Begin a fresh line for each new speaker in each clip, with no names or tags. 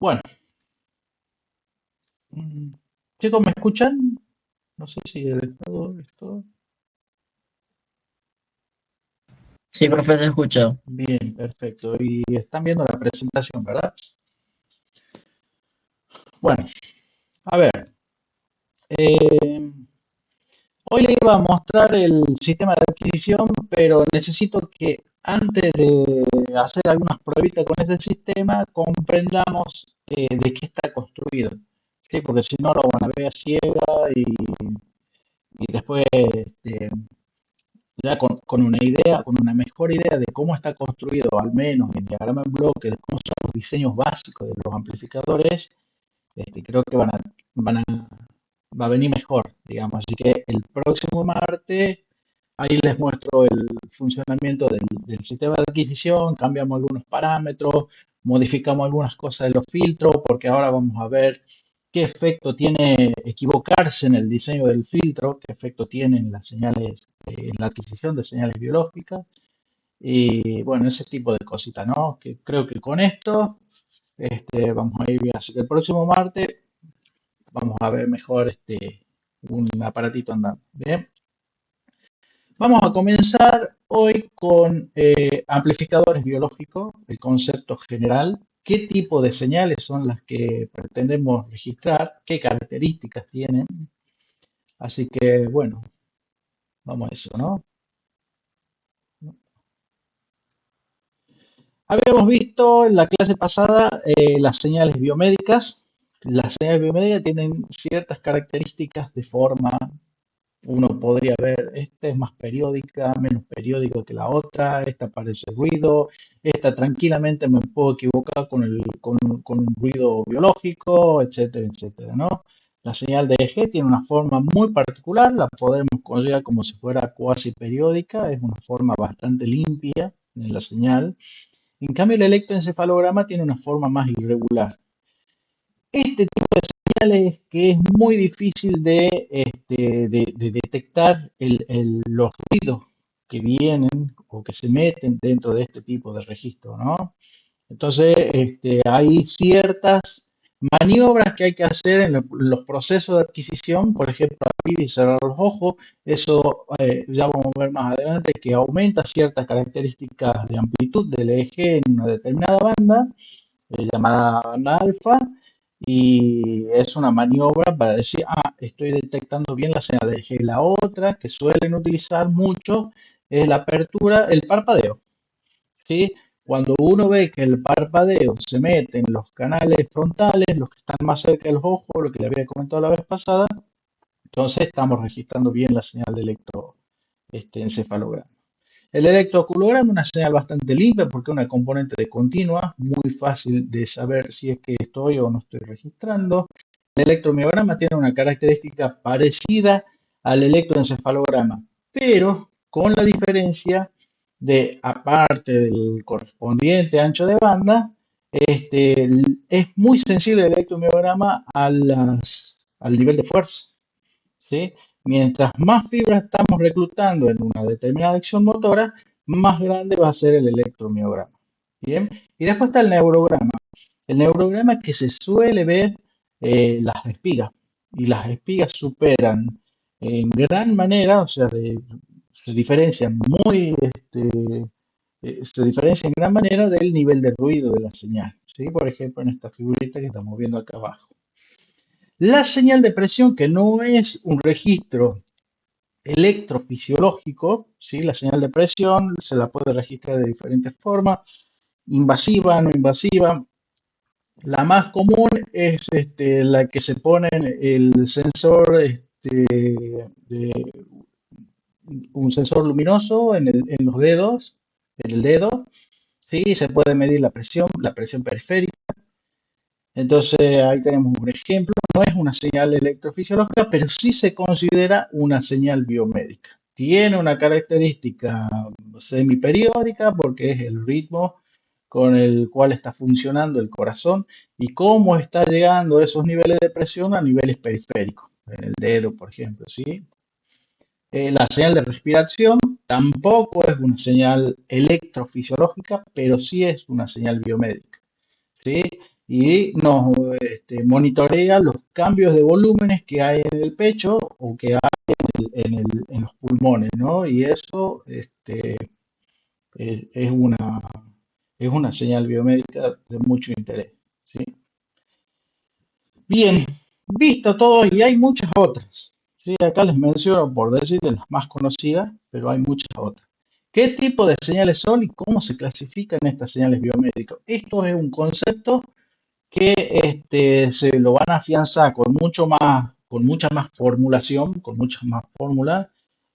Bueno, mm, chicos, ¿me escuchan? No sé si he dejado esto.
Sí, profe, se escucha.
Bien, perfecto. Y están viendo la presentación, ¿verdad? Bueno, a ver. eh, Hoy le iba a mostrar el sistema de adquisición, pero necesito que antes de hacer algunas pruebitas con ese sistema, comprendamos de qué está construido. ¿Sí? Porque si no, lo van a ver a ciega y después ya con una idea, con una mejor idea de cómo está construido, al menos el diagrama en bloque, de cómo son los diseños básicos de los amplificadores, creo que van a, va a venir mejor, digamos. Así que el próximo martes, ahí les muestro el funcionamiento del sistema de adquisición, cambiamos algunos parámetros, modificamos algunas cosas de los filtros, porque ahora vamos a ver qué efecto tiene equivocarse en el diseño del filtro, qué efecto tiene en las señales, en la adquisición de señales biológicas, y bueno, ese tipo de cositas, ¿no? Que creo que con esto vamos a ir bien. Así que el próximo martes vamos a ver mejor un aparatito andando. Bien, vamos a comenzar hoy con amplificadores biológicos, el concepto general, qué tipo de señales son las que pretendemos registrar, qué características tienen. Así que bueno, vamos a eso, ¿no? Habíamos visto en la clase pasada las señales biomédicas. Las señales biomédicas tienen ciertas características de forma. Uno podría ver, esta es más periódica, menos periódica que la otra, esta parece ruido, esta tranquilamente me puedo equivocar con un ruido biológico, etcétera, etcétera, ¿no? La señal de eje tiene una forma muy particular, la podemos considerar como si fuera cuasi periódica, es una forma bastante limpia en la señal. En cambio, el electroencefalograma tiene una forma más irregular. Este señales que es muy difícil de detectar los ruidos que vienen o que se meten dentro de este tipo de registro, ¿no? Entonces, hay ciertas maniobras que hay que hacer en los procesos de adquisición, por ejemplo, abrir y cerrar los ojos, eso ya vamos a ver más adelante, que aumenta ciertas características de amplitud del eje en una determinada banda, llamada banda alfa, y es una maniobra para decir, ah, estoy detectando bien la señal de eje. La otra que suelen utilizar mucho es la apertura, el parpadeo, ¿sí? Cuando uno ve que el parpadeo se mete en los canales frontales, los que están más cerca de los ojos, lo que le había comentado la vez pasada, entonces estamos registrando bien la señal de encefalograma. El electroculograma es una señal bastante limpia porque es una componente de continua, muy fácil de saber si es que estoy o no estoy registrando. El electromiograma tiene una característica parecida al electroencefalograma, pero con la diferencia de, aparte del correspondiente ancho de banda, es muy sensible el electromiograma al nivel de fuerza. ¿Sí? Mientras más fibras estamos reclutando en una determinada acción motora, más grande va a ser el electromiograma. Bien, y después está el neurograma. El neurograma es que se suele ver las espigas, y las espigas superan en gran manera, o sea, se diferencian se diferencia en gran manera del nivel de ruido de la señal. ¿Sí? Por ejemplo, en esta figurita que estamos viendo acá abajo. La señal de presión, que no es un registro electrofisiológico, ¿sí? La señal de presión se la puede registrar de diferentes formas, invasiva, no invasiva. La más común es la que se pone en el sensor, un sensor luminoso en los dedos, en el dedo, ¿sí? Se puede medir la presión periférica. Entonces ahí tenemos un ejemplo, no es una señal electrofisiológica, pero sí se considera una señal biomédica. Tiene una característica semiperiódica porque es el ritmo con el cual está funcionando el corazón y cómo está llegando esos niveles de presión a niveles periféricos, en el dedo, por ejemplo, ¿sí? La señal de respiración tampoco es una señal electrofisiológica, pero sí es una señal biomédica. ¿Sí? y nos monitorea los cambios de volúmenes que hay en el pecho o que hay en los pulmones, ¿no? Y eso es una señal biomédica de mucho interés, ¿sí? Bien, visto todo, y hay muchas otras, ¿sí? Acá les menciono por decir de las más conocidas, pero hay muchas otras. ¿Qué tipo de señales son y cómo se clasifican estas señales biomédicas? Esto es un concepto que se lo van a afianzar con mucha más formulación, con muchas más fórmulas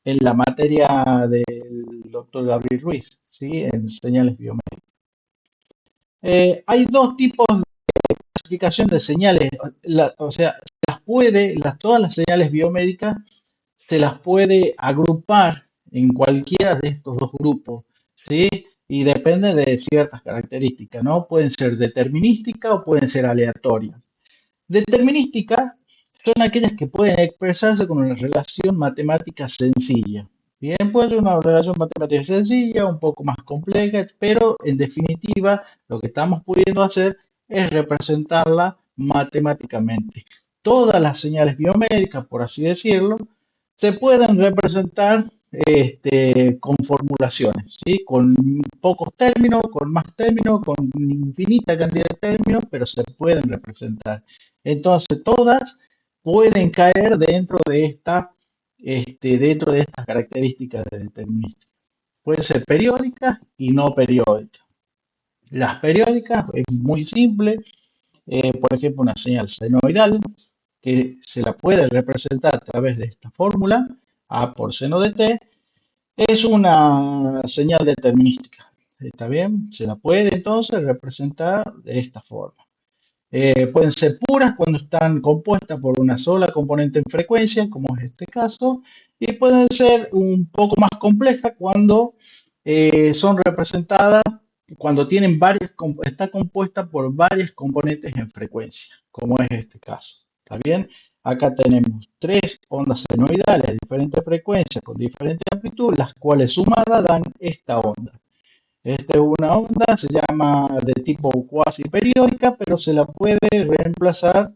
en la materia del doctor Gabriel Ruiz, ¿sí? En señales biomédicas. Hay dos tipos de clasificación de señales, o sea, todas las señales biomédicas se las puede agrupar en cualquiera de estos dos grupos, ¿sí? Y depende de ciertas características, ¿no? Pueden ser determinísticas o pueden ser aleatorias. Determinísticas son aquellas que pueden expresarse con una relación matemática sencilla. Bien, puede ser una relación matemática sencilla, un poco más compleja, pero en definitiva lo que estamos pudiendo hacer es representarla matemáticamente. Todas las señales biomédicas, por así decirlo, se pueden representar con formulaciones, ¿sí? Con pocos términos, con más términos, con infinita cantidad de términos, pero se pueden representar. Entonces, todas pueden caer dentro de estas características de determinística. Pueden ser periódicas y no periódicas. Las periódicas es muy simple, por ejemplo, una señal senoidal, que se la puede representar a través de esta fórmula, A por seno de t, es una señal determinística. ¿Está bien? Se la puede entonces representar de esta forma. Pueden ser puras cuando están compuestas por una sola componente en frecuencia, como es este caso, y pueden ser un poco más complejas cuando son representadas, cuando tienen está compuesta por varias componentes en frecuencia, como es este caso. ¿Está bien? Acá tenemos tres ondas senoidales de diferentes frecuencias con diferente amplitud, las cuales sumadas dan esta onda. Esta es una onda, se llama de tipo cuasi periódica, pero se la puede reemplazar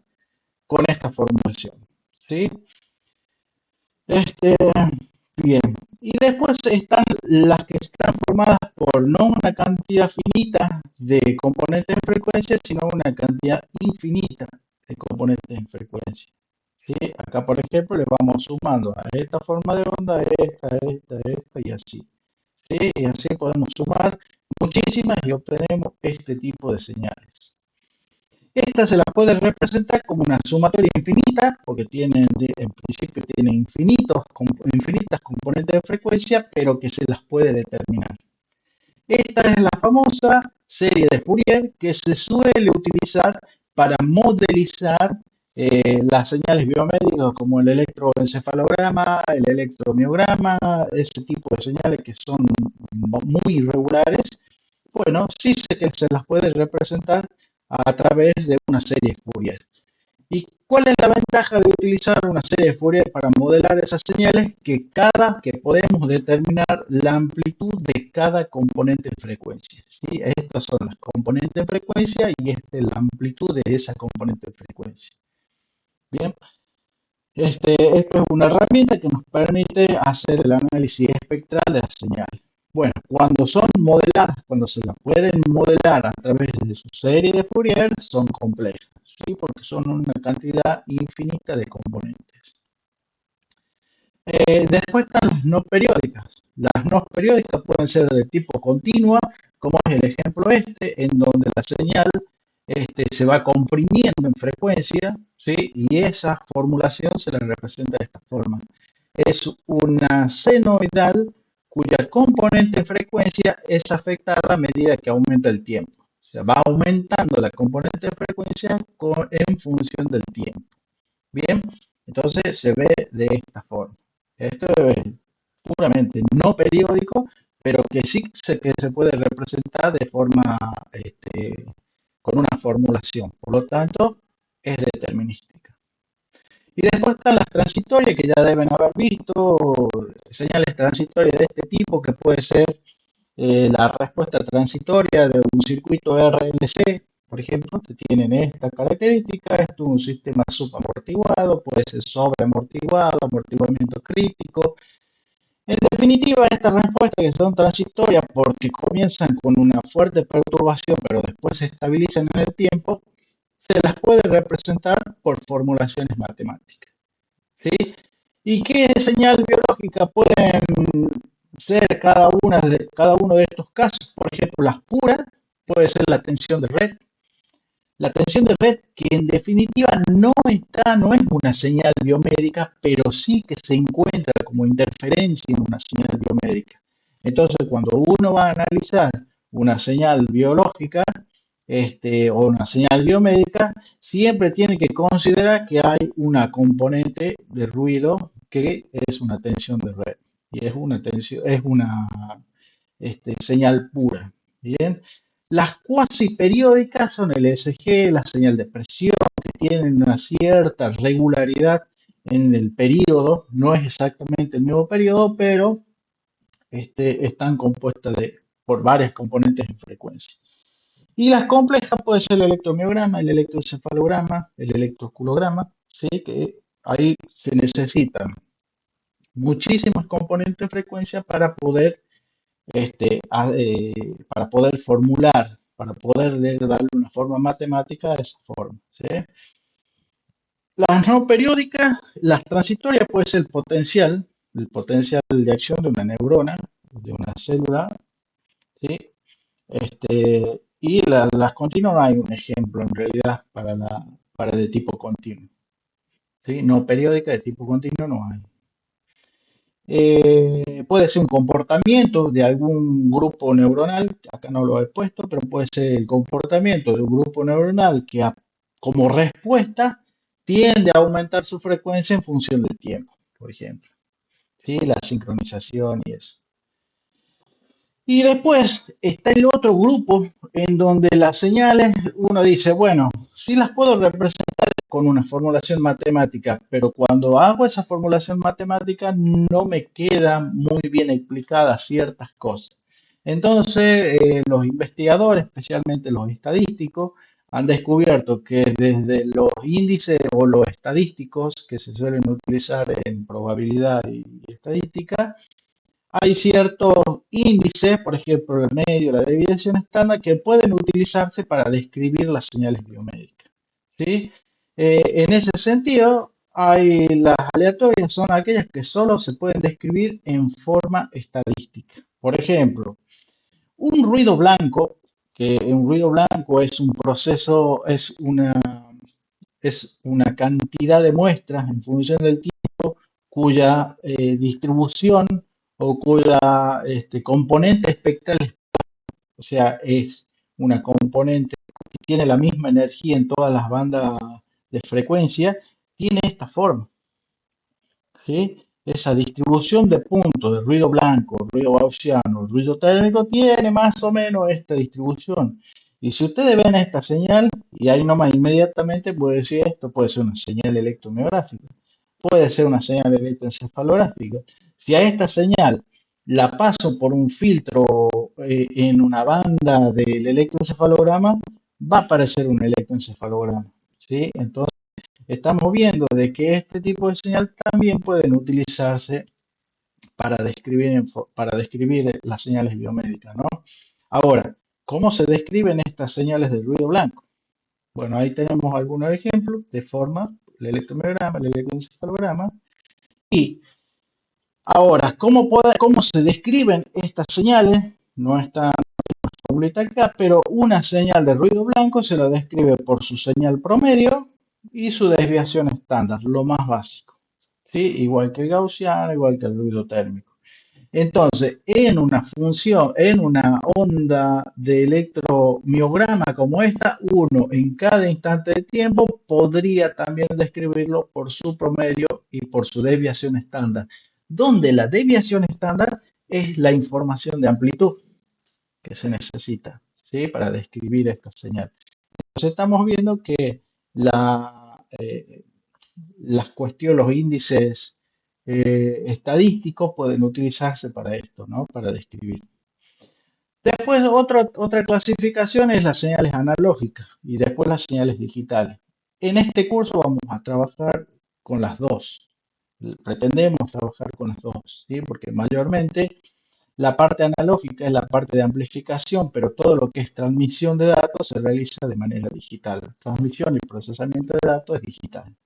con esta formulación, ¿sí? Este, bien. Y después están las que están formadas por no una cantidad finita de componentes en frecuencia, sino una cantidad infinita de componentes en frecuencia, ¿sí? Acá, por ejemplo, le vamos sumando a esta forma de onda, a esta y así. ¿Sí? Y así podemos sumar muchísimas y obtenemos este tipo de señales. Esta se la puede representar como una sumatoria infinita, porque en principio tienen infinitas componentes de frecuencia, pero que se las puede determinar. Esta es la famosa serie de Fourier que se suele utilizar para modelizar las señales biomédicas como el electroencefalograma, el electromiograma, ese tipo de señales que son muy irregulares. Bueno, sí sé que se las puede representar a través de una serie Fourier. ¿Y cuál es la ventaja de utilizar una serie de Fourier para modelar esas señales? Que podemos determinar la amplitud de cada componente en frecuencia, ¿sí? Estas son las componentes en frecuencia y esta es la amplitud de esa componente en frecuencia. Bien, esto es una herramienta que nos permite hacer el análisis espectral de las señales. Bueno, cuando son modeladas, cuando se las pueden modelar a través de su serie de Fourier, son complejas, ¿sí? Porque son una cantidad infinita de componentes. Después están las no periódicas. Las no periódicas pueden ser de tipo continua, como es el ejemplo en donde la señal se va comprimiendo en frecuencia, ¿sí? Y esa formulación se la representa de esta forma. Es una senoidal cuya componente en frecuencia es afectada a medida que aumenta el tiempo. O sea, va aumentando la componente de frecuencia en función del tiempo. Bien, entonces se ve de esta forma. Esto es puramente no periódico, pero que sí que se puede representar de forma con una formulación. Por lo tanto, es determinística. Y después están las transitorias que ya deben haber visto, señales transitorias de este tipo que puede ser la respuesta transitoria de un circuito RLC, por ejemplo, que tienen esta característica. Esto es un sistema subamortiguado, puede ser sobreamortiguado, amortiguamiento crítico. En definitiva, estas respuestas que son transitorias porque comienzan con una fuerte perturbación, pero después se estabilizan en el tiempo, se las puede representar por formulaciones matemáticas. ¿Sí? ¿Y qué señal biológica pueden ser cada uno de estos casos? Por ejemplo, las puras puede ser la tensión de red. La tensión de red que en definitiva no es una señal biomédica, pero sí que se encuentra como interferencia en una señal biomédica. Entonces, cuando uno va a analizar una señal biológica, o una señal biomédica, siempre tiene que considerar que hay una componente de ruido que es una tensión de red y es una señal pura. Bien, las cuasi periódicas son el ESG, la señal de presión, que tienen una cierta regularidad en el periodo, no es exactamente el mismo periodo, pero están compuestas por varias componentes en frecuencia. Y las complejas puede ser el electromiograma, el electroencefalograma, el electroculograma, ¿sí? Que ahí se necesitan muchísimas componentes de frecuencia para poder formular, para poder darle una forma matemática a esa forma, ¿sí? Las no periódicas, las transitorias puede ser el potencial de acción de una neurona, de una célula, ¿sí? Las continuas no hay un ejemplo en realidad para de tipo continuo. ¿Sí? No periódica de tipo continuo no hay. Puede ser un comportamiento de algún grupo neuronal, acá no lo he puesto, pero puede ser el comportamiento de un grupo neuronal que como respuesta tiende a aumentar su frecuencia en función del tiempo, por ejemplo. ¿Sí? La sincronización y eso. Y después está el otro grupo en donde las señales, uno dice, bueno, sí las puedo representar con una formulación matemática, pero cuando hago esa formulación matemática no me quedan muy bien explicadas ciertas cosas. Entonces, los investigadores, especialmente los estadísticos, han descubierto que desde los índices o los estadísticos que se suelen utilizar en probabilidad y estadística, hay ciertos índices, por ejemplo, el medio, la desviación estándar, que pueden utilizarse para describir las señales biomédicas. ¿Sí? En ese sentido, las aleatorias son aquellas que solo se pueden describir en forma estadística. Por ejemplo, un ruido blanco, que un ruido blanco es un proceso, es una cantidad de muestras en función del tiempo cuya distribución o cuya componente espectral, o sea, es una componente que tiene la misma energía en todas las bandas de frecuencia, tiene esta forma, ¿sí? Esa distribución de puntos de ruido blanco, ruido gaussiano, ruido térmico, tiene más o menos esta distribución. Y si ustedes ven esta señal, y ahí nomás inmediatamente puede decir esto puede ser una señal electromiográfica, puede ser una señal electroencefalográfica. Si a esta señal la paso por un filtro en una banda del electroencefalograma, va a aparecer un electroencefalograma, ¿sí? Entonces, estamos viendo de que este tipo de señal también pueden utilizarse para describir las señales biomédicas, ¿no? Ahora, ¿cómo se describen estas señales de ruido blanco? Bueno, ahí tenemos algunos ejemplos de forma, el electromiograma, el electroencefalograma. Y ahora, ¿cómo se describen estas señales? No está formulita acá, pero una señal de ruido blanco se lo describe por su señal promedio y su desviación estándar, lo más básico. ¿Sí? Igual que el gaussiano, igual que el ruido térmico. Entonces, en una función, en una onda de electromiograma como esta, uno en cada instante de tiempo podría también describirlo por su promedio y por su desviación estándar, donde la desviación estándar es la información de amplitud que se necesita, ¿sí? Para describir esta señal. Entonces estamos viendo que las cuestiones, los índices estadísticos pueden utilizarse para esto, ¿no? Para describir. Después, otra clasificación es las señales analógicas y después las señales digitales. En este curso vamos a trabajar con las dos. Pretendemos trabajar con las dos, ¿sí? Porque mayormente la parte analógica es la parte de amplificación, pero todo lo que es transmisión de datos se realiza de manera digital. Transmisión y procesamiento de datos es digital.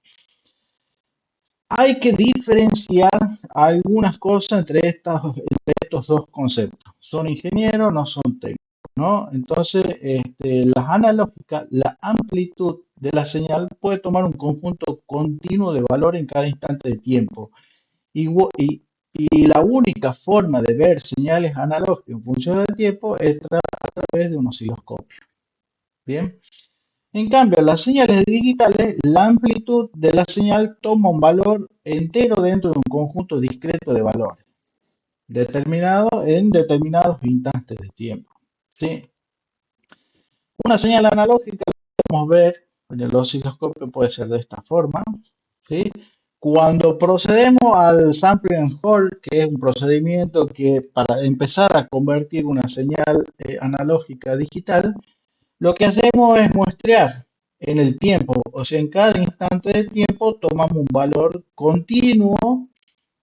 Hay que diferenciar algunas cosas entre estos dos conceptos. Son ingenieros, no son técnicos, ¿no? Entonces, las analógicas, la amplitud de la señal puede tomar un conjunto continuo de valor en cada instante de tiempo. Y, y la única forma de ver señales analógicas en función del tiempo es a través de un osciloscopio. Bien. En cambio, las señales digitales, la amplitud de la señal toma un valor entero dentro de un conjunto discreto de valores, determinado en determinados instantes de tiempo. ¿Sí? Una señal analógica la podemos ver en el osciloscopio, puede ser de esta forma. ¿Sí? Cuando procedemos al sampling and hold, que es un procedimiento que para empezar a convertir una señal analógica a digital, lo que hacemos es muestrear en el tiempo, o sea, en cada instante de tiempo tomamos un valor continuo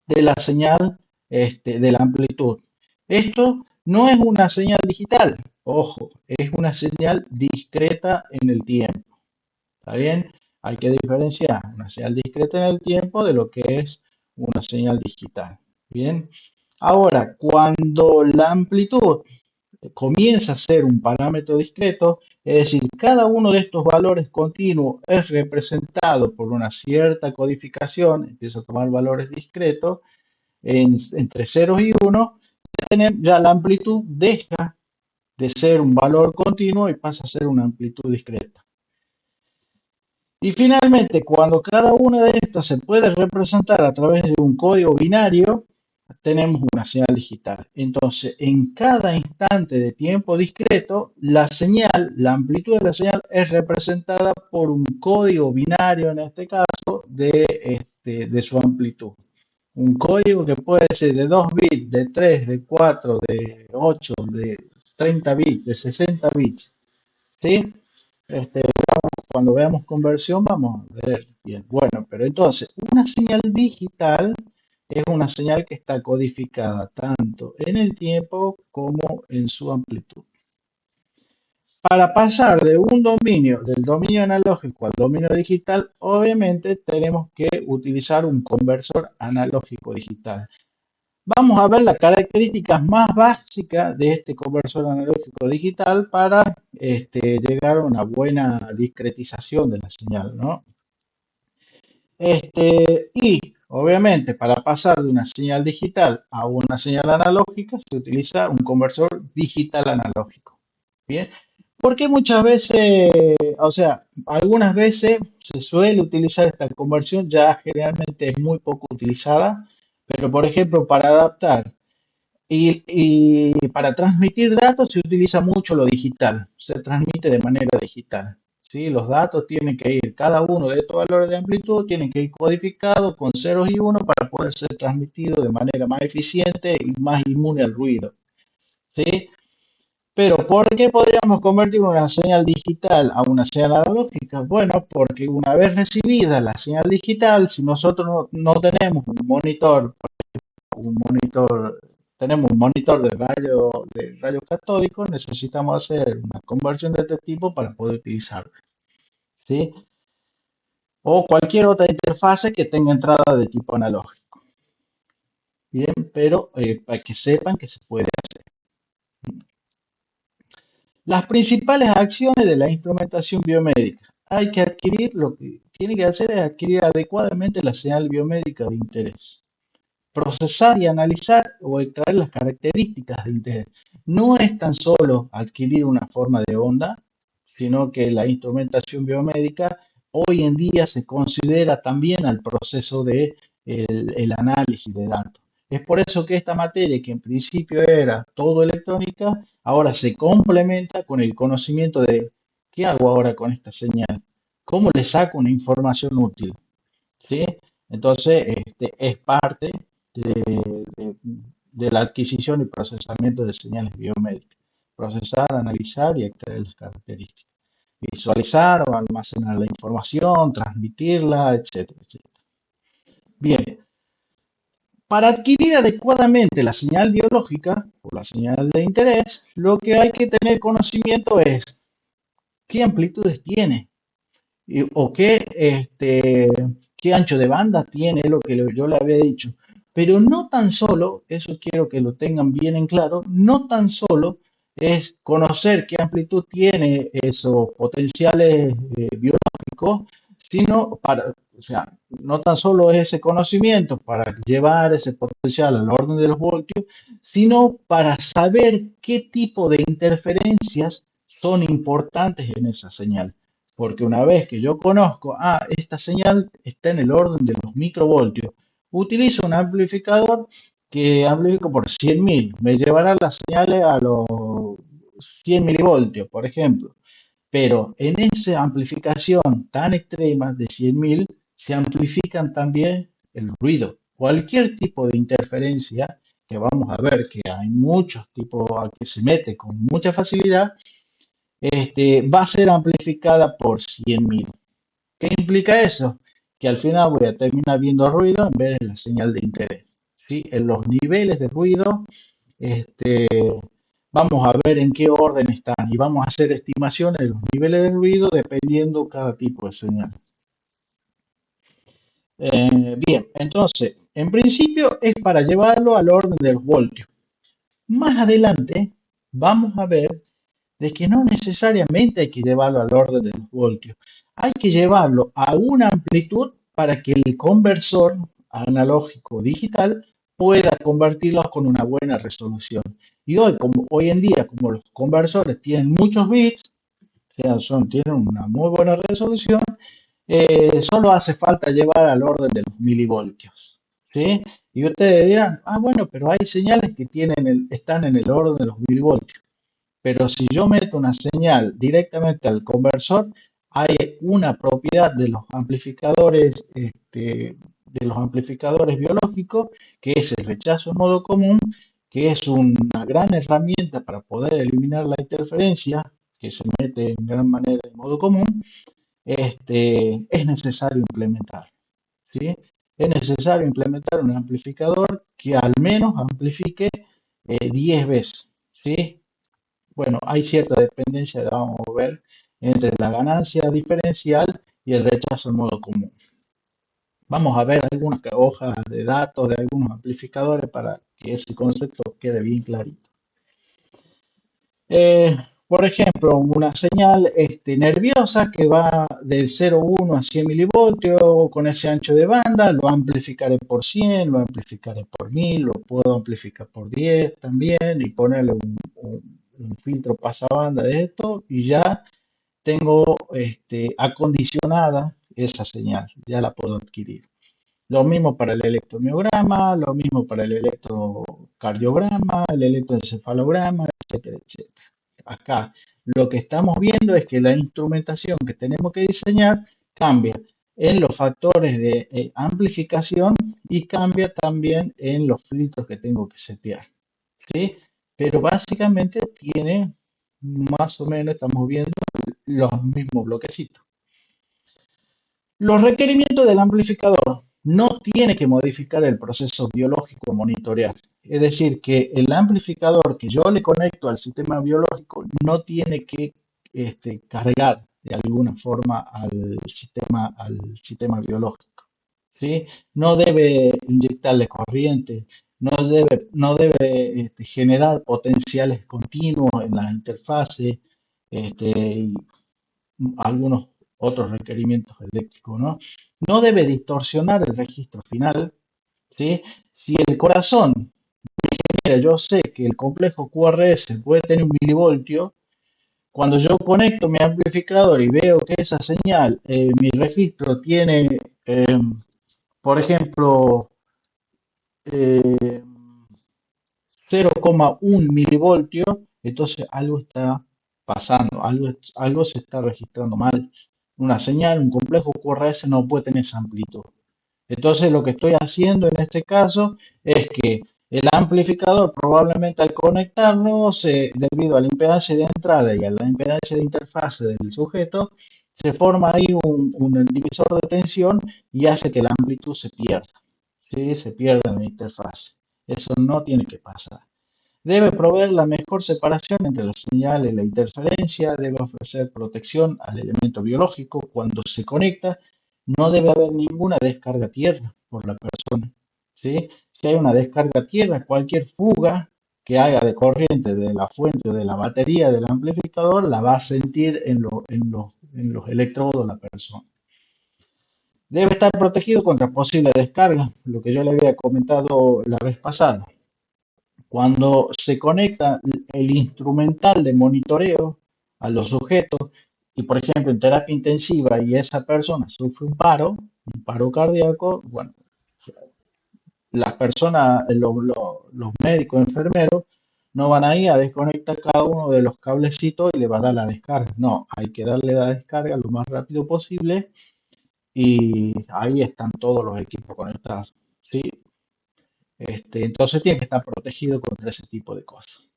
de la señal de la amplitud. Esto no es una señal digital, ojo, es una señal discreta en el tiempo. ¿Está bien? Hay que diferenciar una señal discreta en el tiempo de lo que es una señal digital. Bien. Ahora, cuando la amplitud comienza a ser un parámetro discreto, es decir, cada uno de estos valores continuos es representado por una cierta codificación, empieza a tomar valores discretos entre ceros y 1, ya la amplitud deja de ser un valor continuo y pasa a ser una amplitud discreta. Y finalmente, cuando cada una de estas se puede representar a través de un código binario, tenemos una señal digital. Entonces, en cada instante de tiempo discreto, la señal, la amplitud de la señal es representada por un código binario, en este caso, de su amplitud. Un código que puede ser de 2 bits, de 3, de 4, de 8, de 30 bits, de 60 bits. ¿Sí? Cuando veamos conversión vamos a ver bien. Bueno, pero entonces, una señal digital es una señal que está codificada tanto en el tiempo como en su amplitud. Para pasar de un dominio, del dominio analógico al dominio digital, obviamente tenemos que utilizar un conversor analógico digital. Vamos a ver las características más básicas de este conversor analógico digital para llegar a una buena discretización de la señal, ¿no? Y obviamente para pasar de una señal digital a una señal analógica se utiliza un conversor digital analógico. Bien, porque muchas veces, o sea, algunas veces se suele utilizar esta conversión, ya generalmente es muy poco utilizada, pero por ejemplo para adaptar y para transmitir datos se utiliza mucho lo digital, se transmite de manera digital. ¿Sí? Los datos tienen que ir, cada uno de estos valores de amplitud tienen que ir codificados con ceros y unos para poder ser transmitidos de manera más eficiente y más inmune al ruido. ¿Sí? Pero ¿por qué podríamos convertir una señal digital a una señal analógica? Bueno, porque una vez recibida la señal digital, si nosotros no tenemos un monitor, tenemos un monitor de rayos catódicos, necesitamos hacer una conversión de este tipo para poder utilizarlo, ¿sí? O cualquier otra interfase que tenga entrada de tipo analógico. Bien, pero para que sepan que se puede. Las principales acciones de la instrumentación biomédica. Hay que adquirir, lo que tiene que hacer es adquirir adecuadamente la señal biomédica de interés. Procesar y analizar o extraer las características de interés. No es tan solo adquirir una forma de onda, sino que la instrumentación biomédica hoy en día se considera también al proceso de el análisis de datos. Es por eso que esta materia, que en principio era todo electrónica, ahora se complementa con el conocimiento de qué hago ahora con esta señal, cómo le saco una información útil. ¿Sí? Entonces, es parte de, de- de la adquisición y procesamiento de señales biomédicas. procesar, analizar y extraer las características. Visualizar o almacenar la información, transmitirla, etcétera, etcétera. Bien, para adquirir adecuadamente la señal biológica o la señal de interés, lo que hay que tener conocimiento es qué amplitudes tiene o qué ancho de banda tiene, lo que yo le había dicho. Pero no tan solo, eso quiero que lo tengan bien en claro, no tan solo es conocer qué amplitud tiene esos potenciales biológicos, sino o sea, no tan solo es ese conocimiento para llevar ese potencial al orden de los voltios, sino para saber qué tipo de interferencias son importantes en esa señal. Porque una vez que yo conozco, esta señal está en el orden de los microvoltios, utilizo un amplificador que amplifico por 100.000, me llevará las señales a los 100 milivoltios, por ejemplo. Pero en esa amplificación tan extrema de 100.000 se amplifican también el ruido. Cualquier tipo de interferencia, que vamos a ver que hay muchos tipos a que se mete con mucha facilidad, va a ser amplificada por 100.000. ¿Qué implica eso? Que al final voy a terminar viendo ruido en vez de la señal de interés. ¿Sí? En los niveles de ruido, este, vamos a ver en qué orden están y vamos a hacer estimaciones de los niveles de ruido dependiendo cada tipo de señal. Bien, entonces, en principio es para llevarlo al orden de los voltios. Más adelante vamos a ver de que no necesariamente hay que llevarlo al orden de los voltios. Hay que llevarlo a una amplitud para que el conversor analógico digital pueda convertirlo con una buena resolución. Y hoy en día, como los conversores tienen muchos bits, o sea, tienen una muy buena resolución, solo hace falta llevar al orden de los milivoltios. ¿Sí? Y ustedes dirán, bueno, pero hay señales que están en el orden de los milivoltios. Pero si yo meto una señal directamente al conversor, hay una propiedad de los amplificadores biológicos, que es el rechazo en modo común, que es una gran herramienta para poder eliminar la interferencia, que se mete en gran manera en modo común. Es necesario implementar, ¿sí? Es necesario implementar un amplificador que al menos amplifique 10 veces, ¿sí? Bueno, hay cierta dependencia, vamos a ver, entre la ganancia diferencial y el rechazo en modo común. Vamos a ver algunas hojas de datos de algunos amplificadores para que ese concepto quede bien clarito. Por ejemplo, una señal nerviosa que va del 0,1 a 100 milivoltios con ese ancho de banda, lo amplificaré por 100, lo amplificaré por 1000, lo puedo amplificar por 10 también y ponerle un filtro pasabanda de esto y ya tengo acondicionada esa señal, ya la puedo adquirir. Lo mismo para el electromiograma, lo mismo para el electrocardiograma, el electroencefalograma, etcétera, etcétera. Acá lo que estamos viendo es que la instrumentación que tenemos que diseñar cambia en los factores de amplificación y cambia también en los filtros que tengo que setear, ¿sí? Pero básicamente tiene más o menos, estamos viendo los mismos bloquecitos. Los requerimientos del amplificador no tiene que modificar el proceso biológico monitorear. Es decir, que el amplificador que yo le conecto al sistema biológico no tiene que cargar de alguna forma al sistema biológico, ¿sí? No debe inyectarle corriente, no debe generar potenciales continuos en la interfase, y algunos otros requerimientos eléctricos, ¿no? No debe distorsionar el registro final, ¿sí? Si el corazón, mira, yo sé que el complejo QRS puede tener un milivoltio, cuando yo conecto mi amplificador y veo que esa señal, mi registro tiene, por ejemplo, eh, 0,1 milivoltio, entonces algo está pasando, algo se está registrando mal. Una señal, un complejo QRS no puede tener esa amplitud. Entonces lo que estoy haciendo en este caso es que El amplificador probablemente al conectarlo, debido a la impedancia de entrada y a la impedancia de interfase del sujeto, se forma ahí un divisor de tensión y hace que la amplitud se pierda, ¿sí? Se pierda en la interfase. Eso no tiene que pasar. Debe proveer la mejor separación entre la señal y la interferencia, debe ofrecer protección al elemento biológico cuando se conecta, no debe haber ninguna descarga a tierra por la persona, ¿sí? Si hay una descarga a tierra, cualquier fuga que haga de corriente de la fuente o de la batería del amplificador la va a sentir en los electrodos la persona. Debe estar protegido contra posible descarga, lo que yo le había comentado la vez pasada. Cuando se conecta el instrumental de monitoreo a los sujetos, y por ejemplo en terapia intensiva y esa persona sufre un paro cardíaco, bueno, las personas, los médicos, enfermeros, no van a ir a desconectar cada uno de los cablecitos y le va a dar la descarga. No, hay que darle la descarga lo más rápido posible y ahí están todos los equipos conectados, ¿sí? Entonces tiene que estar protegido contra ese tipo de cosas.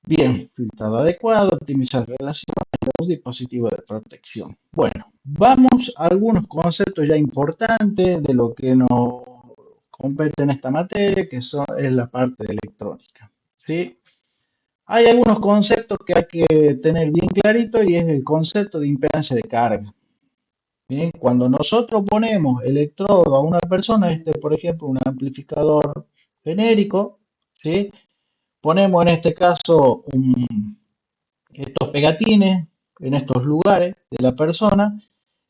Bien, filtrado adecuado, optimizar relaciones y los dispositivos de protección. Bueno, vamos a algunos conceptos ya importantes de lo que nos compete en esta materia, que es la parte de electrónica. ¿Sí? Hay algunos conceptos que hay que tener bien clarito y es el concepto de impedancia de carga. Bien, cuando nosotros ponemos electrodo a una persona, por ejemplo, un amplificador genérico, ¿sí? Ponemos en este caso estos pegatines en estos lugares de la persona.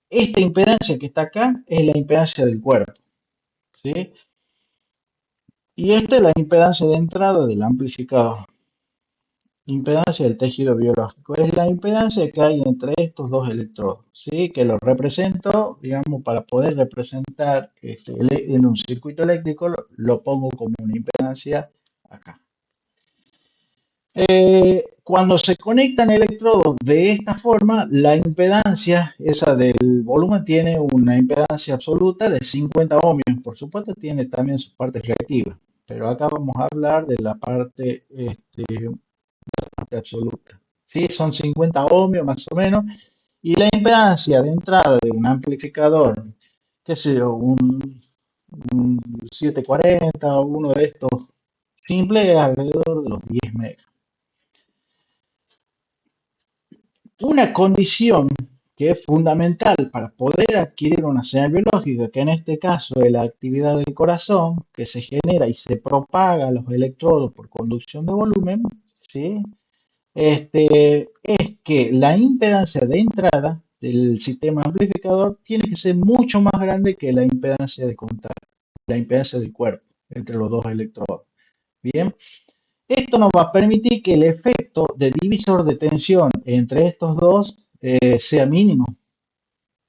Esta impedancia que está acá es la impedancia del cuerpo, ¿sí? Y esta es la impedancia de entrada del amplificador. Impedancia del tejido biológico. Es la impedancia que hay entre estos dos electrodos, ¿sí? Que lo represento, digamos, para poder representar en un circuito eléctrico, lo pongo como una impedancia acá. Cuando se conectan electrodos de esta forma, la impedancia, esa del volumen, tiene una impedancia absoluta de 50 ohmios. Por supuesto, tiene también sus partes reactivas, pero acá vamos a hablar de la parte absoluta. ¿Sí? Son 50 ohmios más o menos. Y la impedancia de entrada de un amplificador, qué sé yo, un 740 o uno de estos simples, es alrededor de los 10 megas. Una condición que es fundamental para poder adquirir una señal biológica, que en este caso es la actividad del corazón, que se genera y se propaga a los electrodos por conducción de volumen, ¿sí? Es que la impedancia de entrada del sistema amplificador tiene que ser mucho más grande que la impedancia de contacto, la impedancia del cuerpo entre los dos electrodos. Bien, esto nos va a permitir que el efecto de divisor de tensión entre estos dos sea mínimo.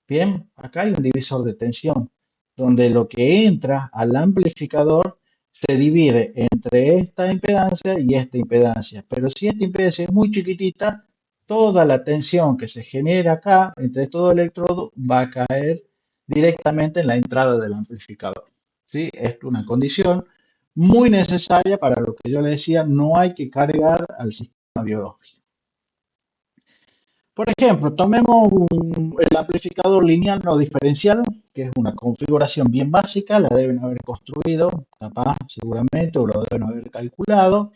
Bien, acá hay un divisor de tensión, donde lo que entra al amplificador se divide entre esta impedancia y esta impedancia. Pero si esta impedancia es muy chiquitita, toda la tensión que se genera acá entre estos electrodos va a caer directamente en la entrada del amplificador. ¿Sí? Esto es una condición muy necesaria para lo que yo le decía, no hay que cargar al sistema biológico. Por ejemplo, tomemos el amplificador lineal no diferencial, que es una configuración bien básica, la deben haber construido, capaz, seguramente, o lo deben haber calculado.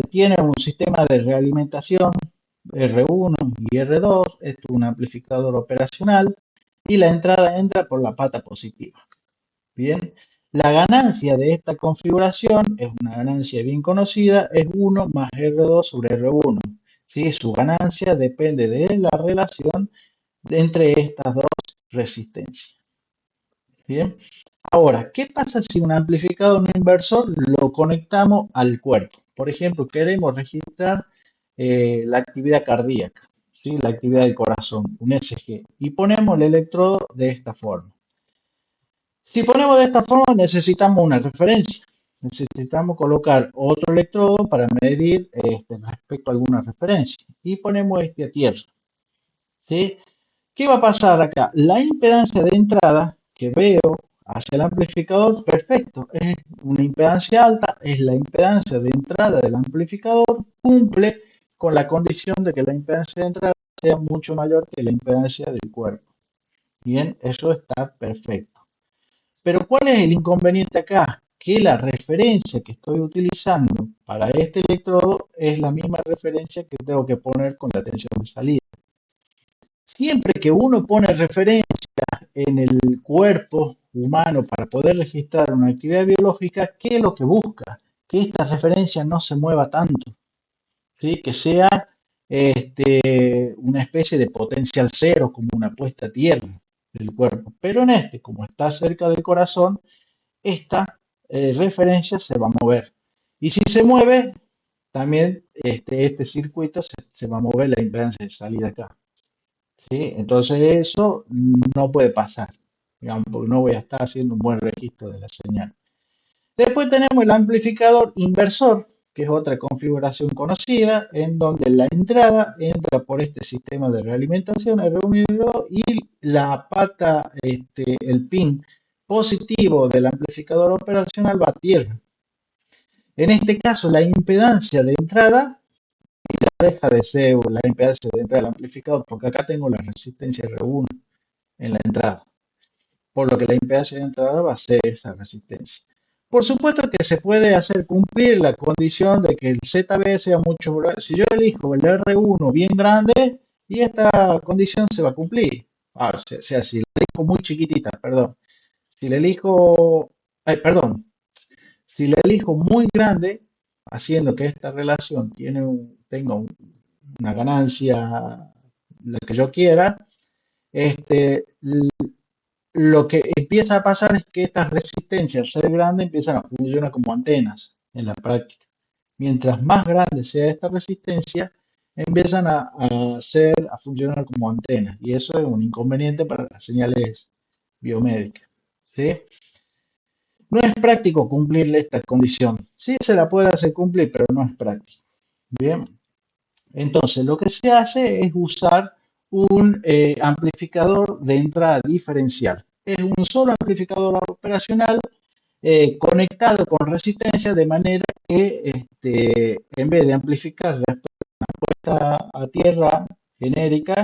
Tiene un sistema de realimentación R1 y R2, es un amplificador operacional, y la entrada entra por la pata positiva. Bien, la ganancia de esta configuración es una ganancia bien conocida, es 1 más R2 sobre R1. ¿Sí? Su ganancia depende de la relación entre estas dos resistencias. Bien, ahora, ¿qué pasa si un amplificador no inversor lo conectamos al cuerpo? Por ejemplo, queremos registrar la actividad cardíaca, ¿sí? La actividad del corazón, un ECG, y ponemos el electrodo de esta forma. Si ponemos de esta forma, necesitamos una referencia. Necesitamos colocar otro electrodo para medir respecto a alguna referencia. Y ponemos este a tierra. ¿Sí? ¿Qué va a pasar acá? La impedancia de entrada que veo hacia el amplificador, perfecto, es una impedancia alta, es la impedancia de entrada del amplificador, cumple con la condición de que la impedancia de entrada sea mucho mayor que la impedancia del cuerpo. Bien, eso está perfecto. Pero ¿cuál es el inconveniente acá? Que la referencia que estoy utilizando para este electrodo es la misma referencia que tengo que poner con la tensión de salida. Siempre que uno pone referencia en el cuerpo humano para poder registrar una actividad biológica, ¿qué es lo que busca? Que esta referencia no se mueva tanto, ¿sí? Que sea una especie de potencial cero, como una puesta a tierra del cuerpo. Pero en este, como está cerca del corazón, esta referencia se va a mover. Y si se mueve, también este circuito se va a mover la impedancia de salida acá. ¿Sí? Entonces eso no puede pasar, digamos, porque no voy a estar haciendo un buen registro de la señal. Después tenemos el amplificador inversor, que es otra configuración conocida, en donde la entrada entra por este sistema de realimentación R1 y R2 y la pata, el pin positivo del amplificador operacional va a tierra. En este caso, la impedancia de entrada deja de ser la impedancia de entrada del amplificador, porque acá tengo la resistencia R1 en la entrada, por lo que la impedancia de entrada va a ser esa resistencia. Por supuesto que se puede hacer cumplir la condición de que el ZB sea mucho grande. Si yo elijo el R1 bien grande, y esta condición se va a cumplir. O sea, si la elijo muy chiquitita, perdón. Si la elijo, perdón, si la elijo muy grande, haciendo que esta relación tenga una ganancia, la que yo quiera, este, lo que empieza a pasar es que estas resistencias, al ser grandes, empiezan a funcionar como antenas en la práctica. Mientras más grande sea esta resistencia, empiezan a funcionar como antenas. Y eso es un inconveniente para las señales biomédicas. ¿Sí? No es práctico cumplirle esta condición. Sí se la puede hacer cumplir, pero no es práctico. Bien. Entonces, lo que se hace es usar un amplificador de entrada diferencial. Es un solo amplificador operacional conectado con resistencia de manera que en vez de amplificar la respuesta a tierra genérica,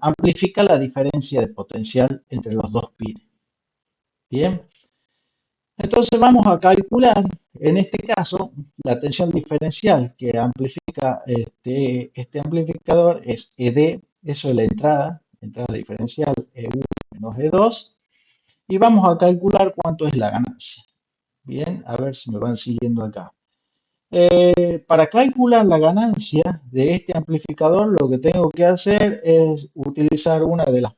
amplifica la diferencia de potencial entre los dos pines. Bien, entonces vamos a calcular, en este caso, la tensión diferencial que amplifica este amplificador es ED, eso es la entrada diferencial E1 menos E2, y vamos a calcular cuánto es la ganancia. Bien, a ver si me van siguiendo acá. Para calcular la ganancia de este amplificador, lo que tengo que hacer es utilizar una de las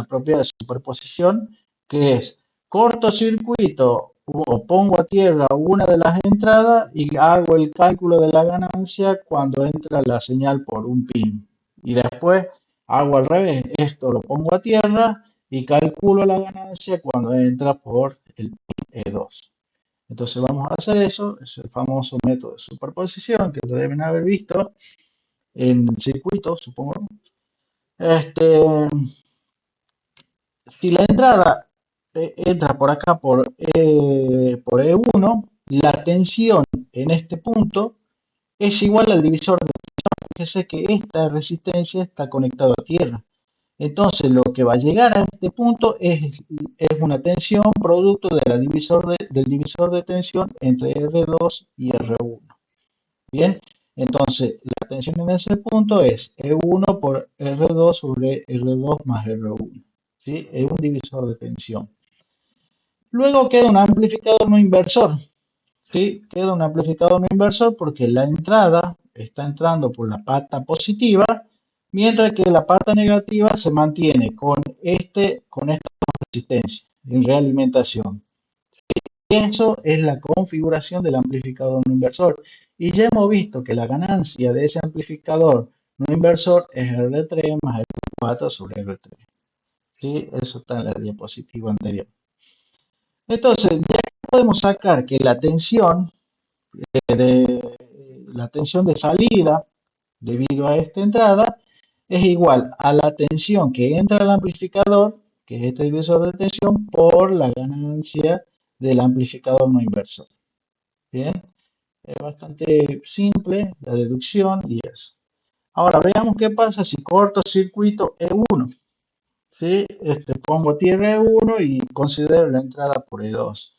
propiedades de superposición, que es cortocircuito o pongo a tierra una de las entradas y hago el cálculo de la ganancia cuando entra la señal por un pin. Y después hago al revés, esto lo pongo a tierra y calculo la ganancia cuando entra por el pin E2. Entonces vamos a hacer eso, es el famoso método de superposición que lo deben haber visto en circuitos, supongo. Este, si la entrada entra por acá por E1, la tensión en este punto es igual al divisor de tensión. Fíjese que esta resistencia está conectada a tierra. Entonces lo que va a llegar a este punto es una tensión producto del divisor de tensión entre R2 y R1. Bien, entonces la tensión en ese punto es E1 por R2 sobre R2 más R1. ¿Sí? Es un divisor de tensión. Luego queda un amplificador no inversor. ¿Sí? Queda un amplificador no inversor porque la entrada está entrando por la pata positiva, mientras que la pata negativa se mantiene con esta resistencia en realimentación. Y eso es la configuración del amplificador no inversor. Y ya hemos visto que la ganancia de ese amplificador no inversor es R3 más R4 sobre R3. ¿Sí? Eso está en la diapositiva anterior. Entonces, ya podemos sacar que la tensión de salida debido a esta entrada es igual a la tensión que entra al amplificador que es este divisor de tensión, por la ganancia del amplificador no inversor. Bien, es bastante simple la deducción y eso. Ahora veamos qué pasa si cortocircuito E1. ¿Sí? Pongo tierra E1 y considero la entrada por E2.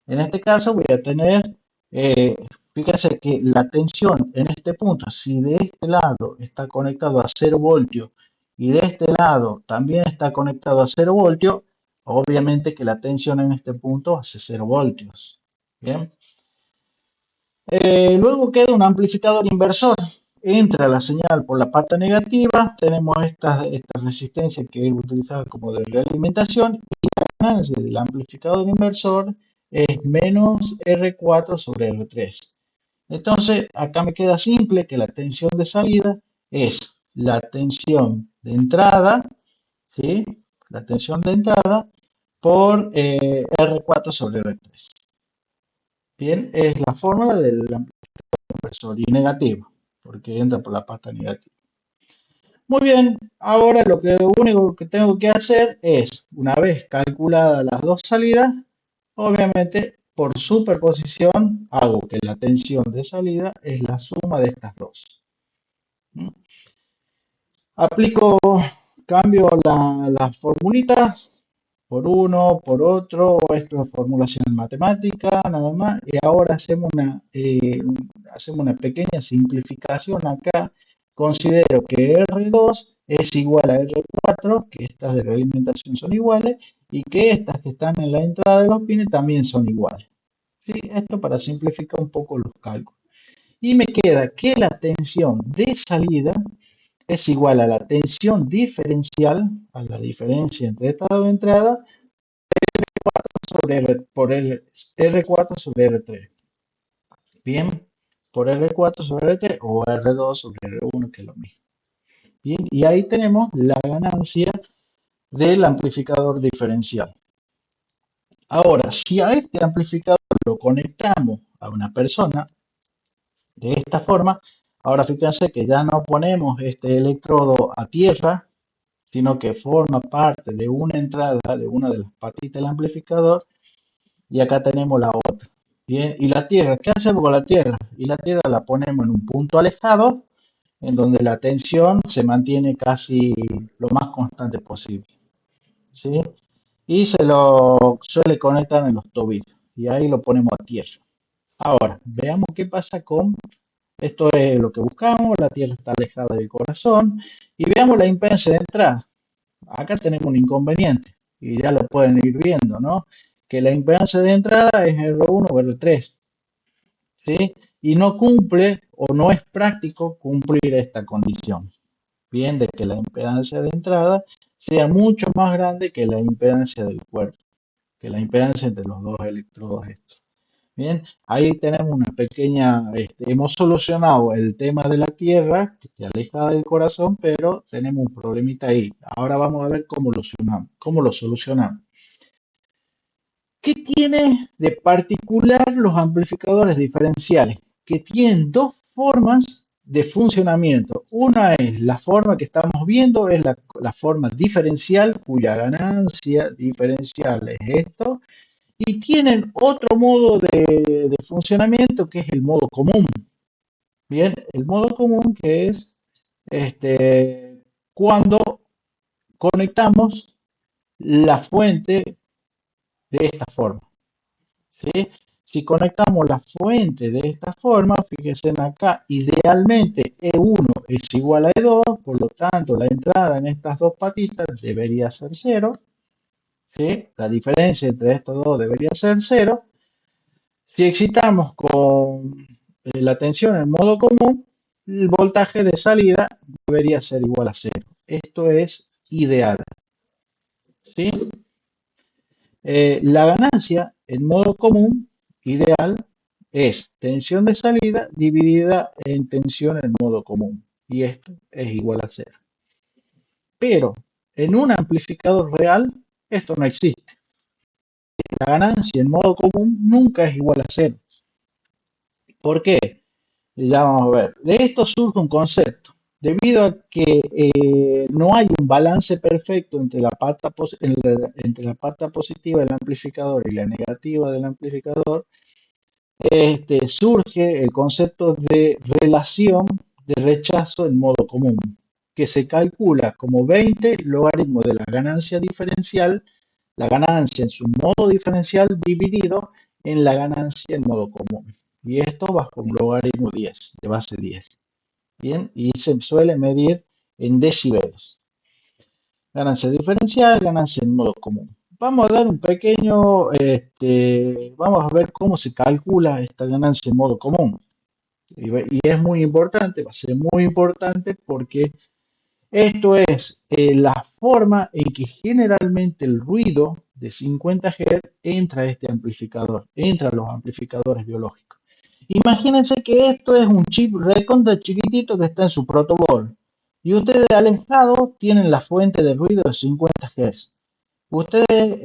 En este caso voy a tener, eh, fíjense que la tensión en este punto, si de este lado está conectado a 0 voltios y de este lado también está conectado a 0 voltios, obviamente que la tensión en este punto hace 0 voltios. Bien. Luego queda un amplificador inversor. Entra la señal por la pata negativa. Tenemos esta resistencia que es utilizada como de realimentación. Y la ganancia del amplificador inversor es menos R4 sobre R3. Entonces, acá me queda simple que la tensión de salida es la tensión de entrada, ¿sí? La tensión de entrada por R4 sobre R3. Bien, es la fórmula del inversor y negativo, porque entra por la pata negativa. Muy bien, ahora lo único que tengo que hacer es, una vez calculadas las dos salidas, obviamente por superposición hago que la tensión de salida es la suma de estas dos. ¿Mm? Aplico, cambio las formulitas por uno, por otro, esto es formulación matemática, nada más, y ahora hacemos una pequeña simplificación acá. Considero que R2 es igual a R4, que estas de realimentación son iguales, y que estas que están en la entrada de los pines también son iguales. ¿Sí? Esto para simplificar un poco los cálculos. Y me queda que la tensión de salida es igual a la tensión diferencial, a la diferencia entre estado de entrada, por R4 sobre R3. Bien, por R4 sobre R3 o R2 sobre R1, que es lo mismo. Bien, y ahí tenemos la ganancia del amplificador diferencial. Ahora, si a este amplificador lo conectamos a una persona de esta forma, ahora fíjense que ya no ponemos este electrodo a tierra, sino que forma parte de una entrada de una de las patitas del amplificador, y acá tenemos la otra. Bien, y la tierra, ¿qué hacemos con la tierra? Y la tierra la ponemos en un punto alejado, en donde la tensión se mantiene casi lo más constante posible. ¿Sí? Y se lo suele conectar en los tobillos, y ahí lo ponemos a tierra. Ahora, veamos qué pasa con esto. Es lo que buscamos, la tierra está alejada del corazón, y veamos la impedancia de entrada. Acá tenemos un inconveniente y ya lo pueden ir viendo, ¿no? Que la impedancia de entrada es R1 o R3, ¿sí? Y no cumple o no es práctico cumplir esta condición. Bien, de que la impedancia de entrada sea mucho más grande que la impedancia del cuerpo, que la impedancia entre los dos electrodos estos. Bien, ahí tenemos una pequeña, hemos solucionado el tema de la tierra, que se aleja del corazón, pero tenemos un problemita ahí. Ahora vamos a ver cómo lo solucionamos. ¿Qué tiene de particular los amplificadores diferenciales? Que tienen dos formas de funcionamiento. Una es la forma que estamos viendo, es la forma diferencial, cuya ganancia diferencial es esto. Y tienen otro modo de funcionamiento, que es el modo común. Bien, el modo común, que es cuando conectamos la fuente de esta forma. ¿Sí? Si conectamos la fuente de esta forma, fíjense acá, idealmente E1 es igual a E2, por lo tanto la entrada en estas dos patitas debería ser 0. ¿Sí? La diferencia entre estos dos debería ser 0. Si excitamos con la tensión en modo común, el voltaje de salida debería ser igual a 0. Esto es ideal. ¿Sí? La ganancia en modo común ideal es tensión de salida dividida en tensión en modo común. Y esto es igual a 0. Pero en un amplificador real, esto no existe. La ganancia en modo común nunca es igual a 0. ¿Por qué? Ya vamos a ver. De esto surge un concepto. Debido a que no hay un balance perfecto entre entre la pata positiva del amplificador y la negativa del amplificador, surge el concepto de relación de rechazo en modo común, que se calcula como 20 logaritmo de la ganancia diferencial, la ganancia en su modo diferencial dividido en la ganancia en modo común. Y esto bajo un logaritmo 10, de base 10. Bien, y se suele medir en decibeles. Ganancia diferencial, ganancia en modo común. Vamos a dar un pequeño, vamos a ver cómo se calcula esta ganancia en modo común. Y es muy importante, va a ser muy importante porque esto es la forma en que generalmente el ruido de 50 Hz entra a este amplificador, entra a los amplificadores biológicos. Imagínense que esto es un chip recontra chiquitito que está en su protobol y ustedes alejados tienen la fuente de ruido de 50 Hz. Ustedes,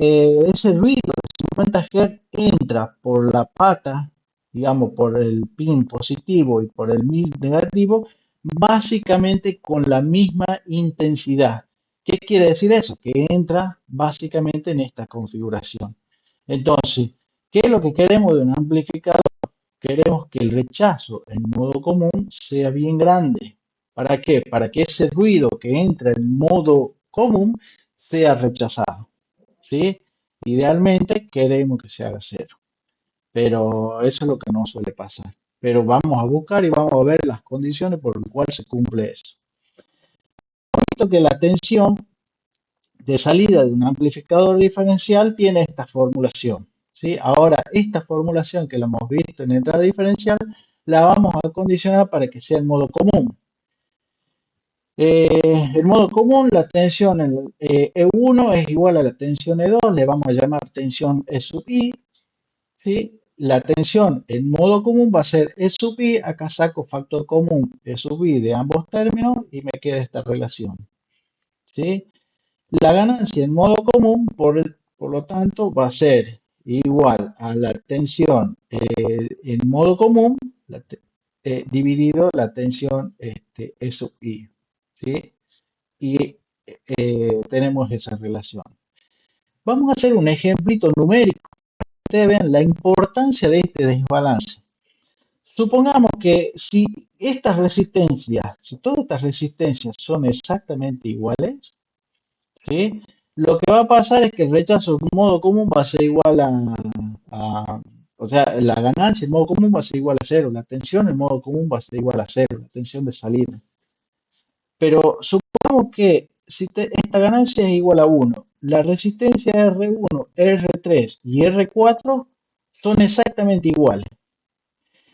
ese ruido de 50 Hz entra por la pata, digamos, por el pin positivo y por el pin negativo, básicamente con la misma intensidad. ¿Qué quiere decir eso? Que entra básicamente en esta configuración. Entonces, ¿qué es lo que queremos de un amplificador? Queremos que el rechazo en modo común sea bien grande. ¿Para qué? Para que ese ruido que entra en modo común sea rechazado. ¿Sí? Idealmente queremos que se haga cero, pero eso es lo que no suele pasar. Pero vamos a buscar y vamos a ver las condiciones por las cuales se cumple eso. Visto que la tensión de salida de un amplificador diferencial tiene esta formulación. ¿Sí? Ahora, esta formulación que la hemos visto en entrada diferencial, la vamos a condicionar para que sea en modo común. En modo común, la tensión en E1 es igual a la tensión E2, le vamos a llamar tensión E sub I. ¿Sí? La tensión en modo común va a ser E sub I, acá saco factor común E sub I de ambos términos y me queda esta relación. ¿Sí? La ganancia en modo común, por lo tanto, va a ser igual a la tensión en modo común dividido la tensión E sub I. ¿Sí? Y tenemos esa relación. Vamos a hacer un ejemplito numérico para que ustedes vean la importancia de este desbalance. Supongamos que si todas estas resistencias son exactamente iguales, ¿sí? Lo que va a pasar es que el rechazo en modo común va a ser igual o sea, la ganancia en modo común va a ser igual a cero, la tensión en modo común va a ser igual a cero, la tensión de salida. Pero supongamos que si esta ganancia es igual a 1, la resistencia R1, R3 y R4 son exactamente iguales.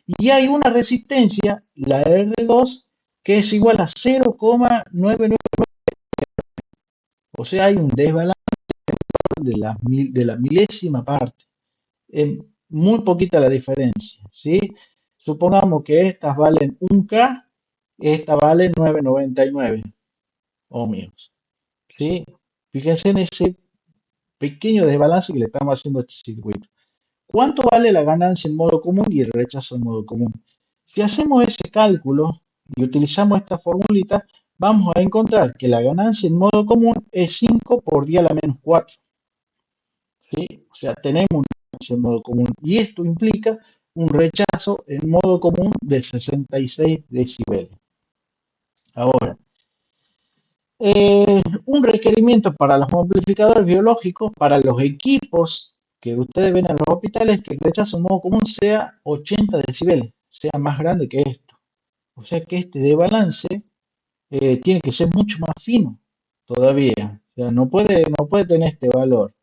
Y hay una resistencia, la R2, que es igual a 0,999. O sea, hay un desbalance de la milésima parte. Es muy poquita la diferencia, ¿sí? Supongamos que estas valen 1K, esta vale 999 ohmios, ¿sí? Fíjense en ese pequeño desbalance que le estamos haciendo a este circuito. ¿Cuánto vale la ganancia en modo común y el rechazo en modo común? Si hacemos ese cálculo y utilizamos esta formulita, vamos a encontrar que la ganancia en modo común es 5 por 10 a la menos 4. ¿Sí? O sea, tenemos una ganancia en modo común y esto implica un rechazo en modo común de 66 decibeles. Ahora, un requerimiento para los amplificadores biológicos, para los equipos que ustedes ven en los hospitales, que el rechazo en modo común sea 80 decibeles, sea más grande que esto. O sea que este de balance tiene que ser mucho más fino todavía. O sea, no puede tener este valor.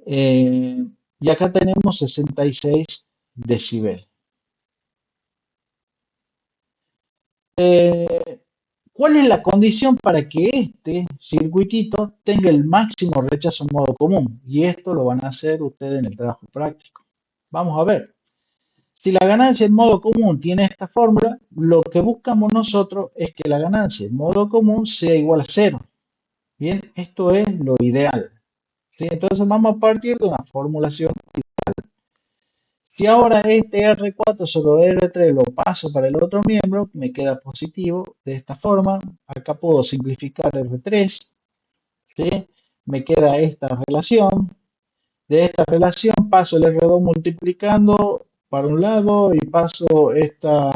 Y acá tenemos 66 decibeles. ¿Cuál es la condición para que este circuitito tenga el máximo rechazo en modo común? Y esto lo van a hacer ustedes en el trabajo práctico. Vamos a ver. Si la ganancia en modo común tiene esta fórmula, lo que buscamos nosotros es que la ganancia en modo común sea igual a cero. Bien, esto es lo ideal. ¿Sí? Entonces vamos a partir de una formulación. Si ahora este R4 sobre R3 lo paso para el otro miembro, me queda positivo de esta forma. Acá puedo simplificar R3, ¿sí? Me queda esta relación. De esta relación paso el R2 multiplicando para un lado y paso esto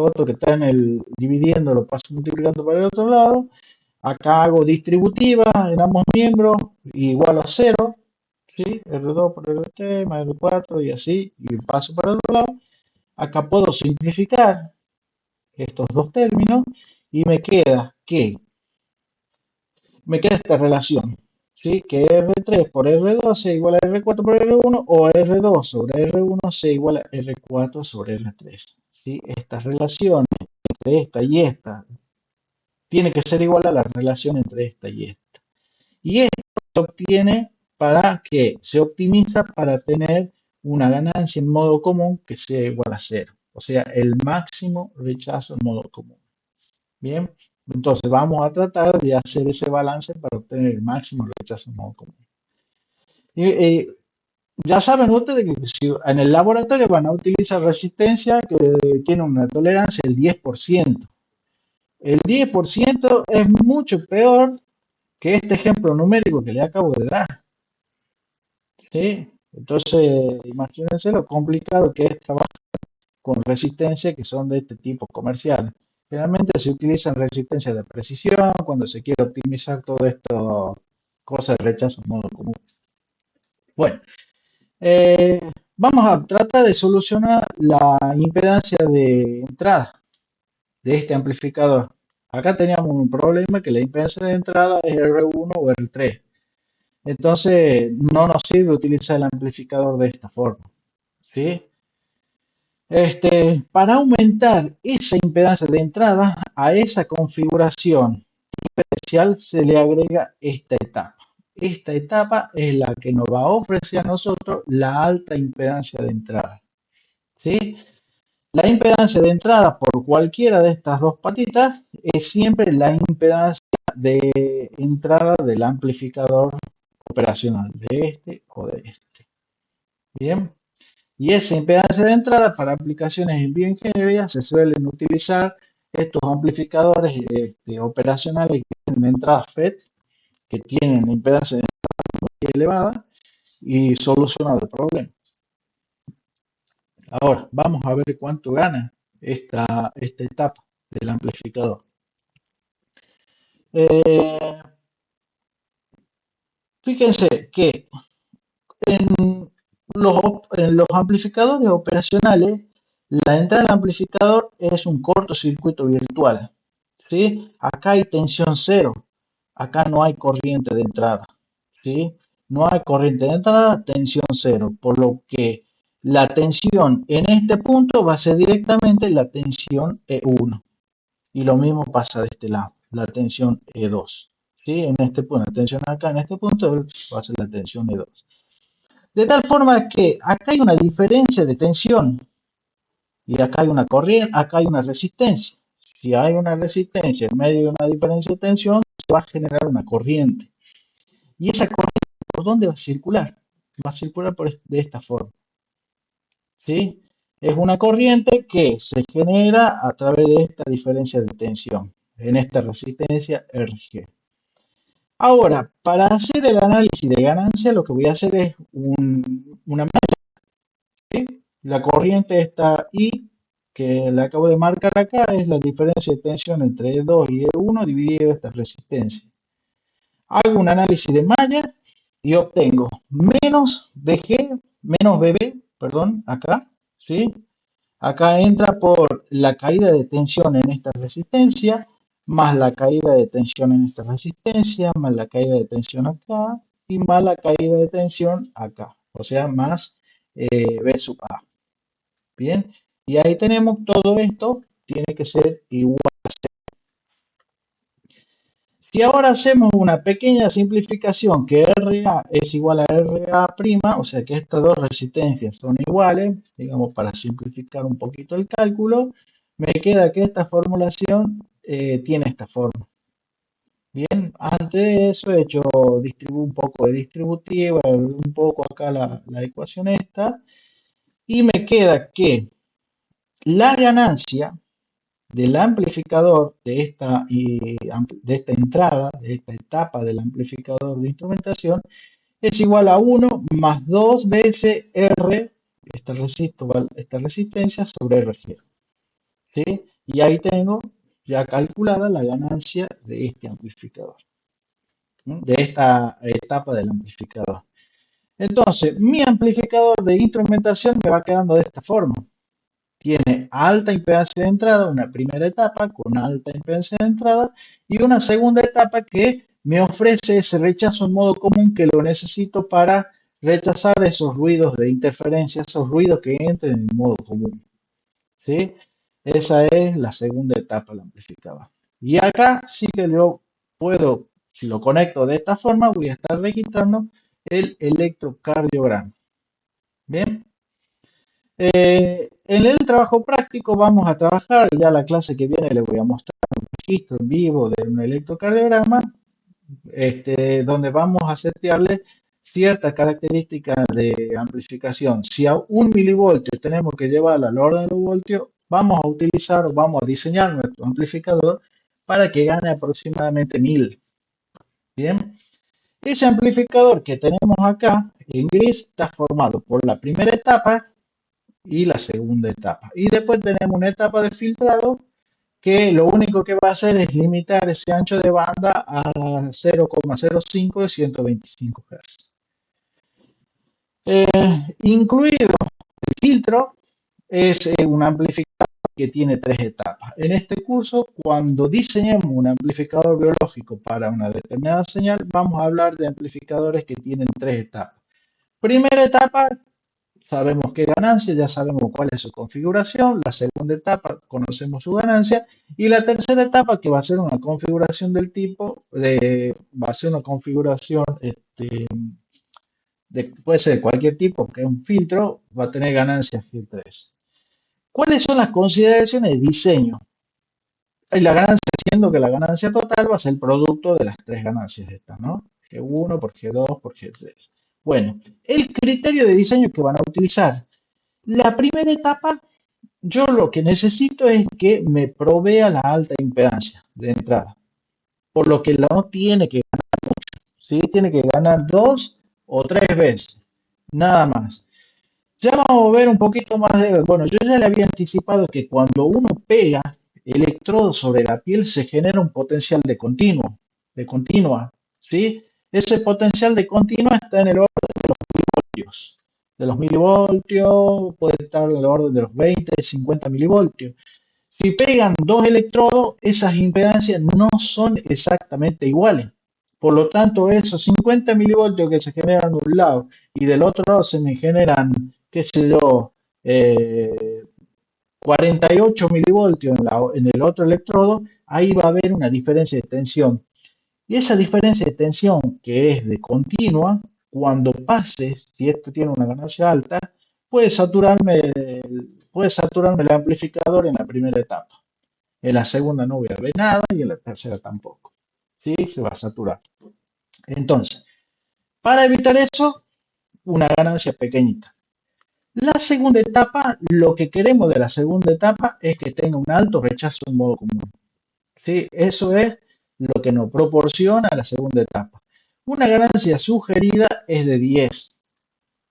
otro que está en el dividiendo, lo paso multiplicando para el otro lado. Acá hago distributiva en ambos miembros igual a cero, ¿sí? R2 por R3 más R4 y así, y paso para el otro lado. Acá puedo simplificar estos dos términos y me queda esta relación, ¿sí? Que R3 por R2 sea igual a R4 por R1 o R2 sobre R1 sea igual a R4 sobre R3, ¿sí? Estas relaciones entre esta y esta tiene que ser igual a la relación entre esta y esta. Y esto se obtiene para que se optimiza para tener una ganancia en modo común que sea igual a cero. O sea, el máximo rechazo en modo común. Bien, entonces vamos a tratar de hacer ese balance para obtener el máximo rechazo en modo común. Y ya saben ustedes que si en el laboratorio van a utilizar resistencia que tiene una tolerancia del 10%. El 10% es mucho peor que este ejemplo numérico que le acabo de dar. ¿Sí? Entonces, imagínense lo complicado que es trabajar con resistencias que son de este tipo comercial. Generalmente se utilizan resistencias de precisión cuando se quiere optimizar todo esto, cosas de rechazo en modo común. Bueno, eh, vamos a tratar de solucionar la impedancia de entrada de este amplificador. Acá teníamos un problema que la impedancia de entrada es R1 o R3. Entonces, no nos sirve utilizar el amplificador de esta forma, ¿sí? Para aumentar esa impedancia de entrada, a esa configuración especial se le agrega esta etapa. Esta etapa es la que nos va a ofrecer a nosotros la alta impedancia de entrada, ¿sí? La impedancia de entrada por cualquiera de estas dos patitas es siempre la impedancia de entrada del amplificador operacional, de este o de este. Bien. Y esa impedancia de entrada para aplicaciones en bioingeniería se suelen utilizar estos amplificadores operacionales que tienen entradas FET, que tienen impedancia de entrada muy elevada y solucionar el problema. Ahora, vamos a ver cuánto gana esta etapa del amplificador. Eh, Fíjense que en los amplificadores operacionales, la entrada del amplificador es un cortocircuito virtual, ¿sí? Acá hay tensión cero, acá no hay corriente de entrada, ¿sí? No hay corriente de entrada, tensión cero, por lo que la tensión en este punto va a ser directamente la tensión E1. Y lo mismo pasa de este lado, la tensión E2, ¿sí? En este punto, la tensión acá en este punto va a ser la tensión E2. De tal forma que acá hay una diferencia de tensión y acá hay una corriente, acá hay una resistencia. Si hay una resistencia en medio de una diferencia de tensión, se va a generar una corriente. ¿Y esa corriente por dónde va a circular? Va a circular de esta forma, ¿sí? Es una corriente que se genera a través de esta diferencia de tensión, en esta resistencia RG. Ahora, para hacer el análisis de ganancia, lo que voy a hacer es una ¿sí? La corriente está I, que le acabo de marcar acá, es la diferencia de tensión entre E2 y E1 dividido esta resistencia. Hago un análisis de malla y obtengo menos BG, menos BB, perdón, acá, ¿sí? Acá entra por la caída de tensión en esta resistencia, más la caída de tensión en esta resistencia, más la caída de tensión acá, y más la caída de tensión acá, o sea, más B sub A. Bien, y ahí tenemos todo esto, tiene que ser igual. Si ahora hacemos una pequeña simplificación que RA es igual a RA', o sea que estas dos resistencias son iguales, digamos para simplificar un poquito el cálculo, me queda que esta formulación tiene esta forma. Bien, antes de eso he hecho un poco de distributiva, un poco acá la ecuación esta, Y me queda que la ganancia del amplificador de esta entrada, de esta etapa del amplificador de instrumentación, es igual a 1 más 2 veces R, esta resistencia sobre RG. ¿Sí? Y ahí tengo ya calculada la ganancia de este amplificador, ¿no? De esta etapa del amplificador. Entonces, mi amplificador de instrumentación me va quedando de esta forma. Tiene alta impedancia de entrada, una primera etapa con alta impedancia de entrada y una segunda etapa que me ofrece ese rechazo en modo común que lo necesito para rechazar esos ruidos de interferencia, esos ruidos que entren en modo común. ¿Sí? Esa es la segunda etapa del amplificador. Y acá sí que yo puedo, si lo conecto de esta forma, voy a estar registrando el electrocardiograma. Bien. En el trabajo práctico vamos a trabajar, ya la clase que viene les voy a mostrar un registro en vivo de un electrocardiograma, donde vamos a setearle ciertas características de amplificación. Si a 1 milivoltio tenemos que llevarlo al orden de los voltios, vamos a utilizar o vamos a diseñar nuestro amplificador para que gane aproximadamente 1000. Bien, ese amplificador que tenemos acá en gris está formado por la primera etapa y la segunda etapa. Y después tenemos una etapa de filtrado que lo único que va a hacer es limitar ese ancho de banda a 0,05 de 125 Hz. Incluido el filtro es un amplificador que tiene 3 etapas. En este curso, cuando diseñemos un amplificador biológico para una determinada señal, vamos a hablar de amplificadores que tienen 3 etapas. Primera etapa, sabemos qué ganancia, ya sabemos cuál es su configuración. La segunda etapa, conocemos su ganancia. Y la tercera etapa, que va a ser una configuración del tipo, va a ser una configuración, puede ser de cualquier tipo, que es un filtro, va a tener ganancias filtres. ¿Cuáles son las consideraciones de diseño? Y la ganancia, siendo que la ganancia total va a ser el producto de las 3 ganancias estas, ¿no? G1 por G2 por G3. Bueno, el criterio de diseño que van a utilizar. La primera etapa, yo lo que necesito es que me provea la alta impedancia de entrada, por lo que no tiene que ganar mucho, ¿sí? Tiene que ganar 2 o 3 veces, nada más. Ya vamos a ver un poquito más de, bueno, yo ya le había anticipado que cuando uno pega electrodo sobre la piel se genera un potencial de continua, ¿sí? Ese potencial de continua está en el orden milivoltios. De los milivoltios puede estar en el orden de los 20, 50 milivoltios. Si pegan 2 electrodos, esas impedancias no son exactamente iguales. Por lo tanto, esos 50 milivoltios que se generan de un lado y del otro lado se me generan, qué sé yo, 48 milivoltios en el otro electrodo, ahí va a haber una diferencia de tensión. Y esa diferencia de tensión, que es de continua, cuando pase, si esto tiene una ganancia alta, puede saturarme, puede saturarme el amplificador en la primera etapa. En la segunda no voy a ver nada y en la tercera tampoco. ¿Sí? Se va a saturar. Entonces, para evitar eso, una ganancia pequeñita. La segunda etapa, lo que queremos de la segunda etapa es que tenga un alto rechazo en modo común. ¿Sí? Eso es lo que nos proporciona la segunda etapa. Una ganancia sugerida es de 10.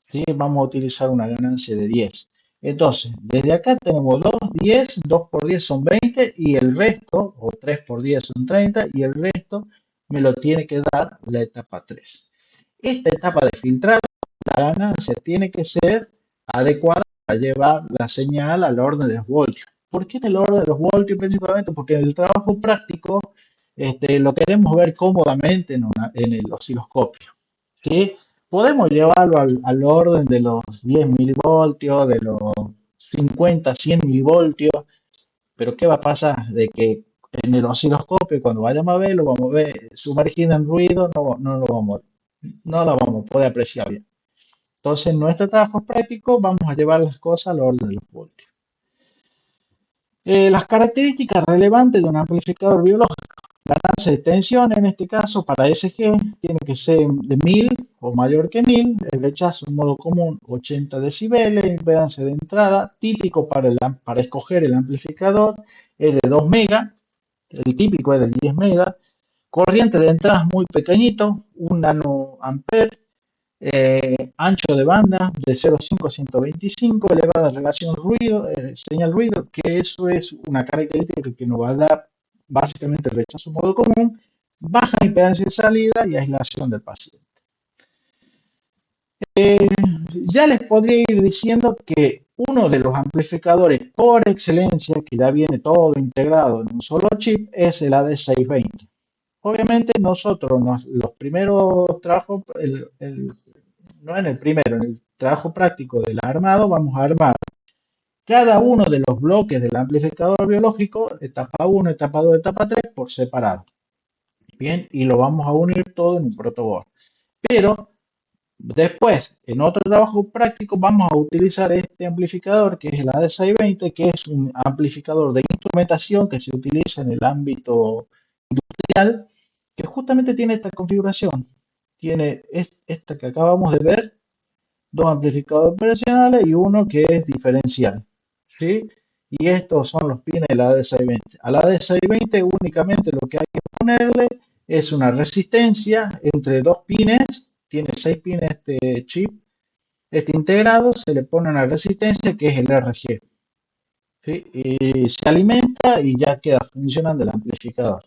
¿Sí? Vamos a utilizar una ganancia de 10. Entonces, desde acá tenemos 2, 10, 2 por 10 son 20 y el resto, o 3 por 10 son 30 y el resto me lo tiene que dar la etapa 3. Esta etapa de filtrado, la ganancia tiene que ser adecuada para llevar la señal al orden de los voltios. ¿Por qué en el orden de los voltios principalmente? Porque en el trabajo práctico lo queremos ver cómodamente en el osciloscopio. ¿Sí? Podemos llevarlo al orden de los 10 milivoltios, de los 50, 100 milivoltios, pero ¿qué va a pasar? De que en el osciloscopio, cuando vayamos a verlo, vamos a ver sumergido en ruido, no lo vamos a poder apreciar bien. Entonces, en nuestro trabajo práctico, vamos a llevar las cosas al orden de los voltios. Las características relevantes de un amplificador biológico. Balance de tensión, en este caso, para SG, tiene que ser de 1000 o mayor que 1000. El rechazo en modo común, 80 decibeles. Impedancia de entrada, típico para escoger el amplificador, es de 2 megas. El típico es de 10 megas. Corriente de entrada muy pequeñito, 1 nanoampere. Ancho de banda de 0,5 a 125, elevada relación ruido, señal ruido, que eso es una característica que nos va a dar básicamente el rechazo modo común, baja impedancia de salida y aislación del paciente. Eh, ya les podría ir diciendo que uno de los amplificadores por excelencia, que ya viene todo integrado en un solo chip, es el AD620. Obviamente nosotros, los primeros trabajos, no en el primero, en el trabajo práctico del armado, vamos a armar cada uno de los bloques del amplificador biológico, etapa 1, etapa 2, etapa 3, por separado. Bien, y lo vamos a unir todo en un protoboard. Pero después, en otro trabajo práctico, vamos a utilizar este amplificador que es el AD620, que es un amplificador de instrumentación que se utiliza en el ámbito industrial, que justamente tiene esta configuración. Tiene esta que acabamos de ver, dos amplificadores operacionales y uno que es diferencial, ¿sí? Y estos son los pines de la AD620. A la AD620 únicamente lo que hay que ponerle es una resistencia entre dos pines, tiene 6 pines este chip, este integrado, se le pone una resistencia que es el RG, ¿sí? Y se alimenta y ya queda funcionando el amplificador.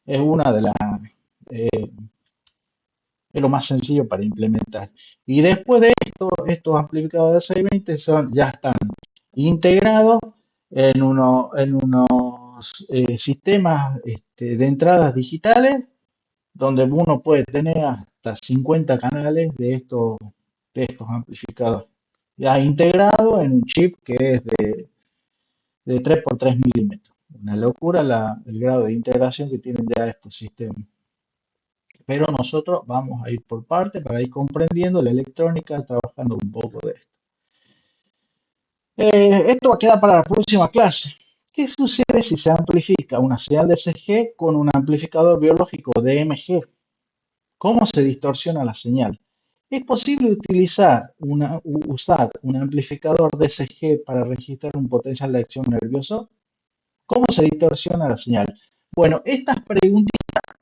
Es una de las eh, es lo más sencillo para implementar. Y después de esto, estos amplificadores de 620 ya están integrados en unos sistemas de entradas digitales donde uno puede tener hasta 50 canales de estos amplificadores. Ya integrado en un chip que es de 3 por 3 milímetros. Una locura el grado de integración que tienen ya estos sistemas. Pero nosotros vamos a ir por parte para ir comprendiendo la electrónica, trabajando un poco de esto. Esto va a quedar para la próxima clase. ¿Qué sucede si se amplifica una señal de CG con un amplificador biológico DMG? ¿Cómo se distorsiona la señal? ¿Es posible usar un amplificador DCG para registrar un potencial de acción nervioso? ¿Cómo se distorsiona la señal? Bueno, estas preguntas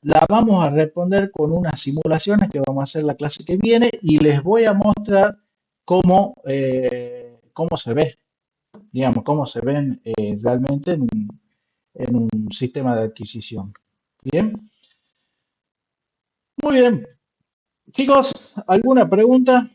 la vamos a responder con unas simulaciones que vamos a hacer la clase que viene y les voy a mostrar cómo se ve, digamos, cómo se ven realmente en un sistema de adquisición. Bien, muy bien. Chicos, ¿alguna pregunta?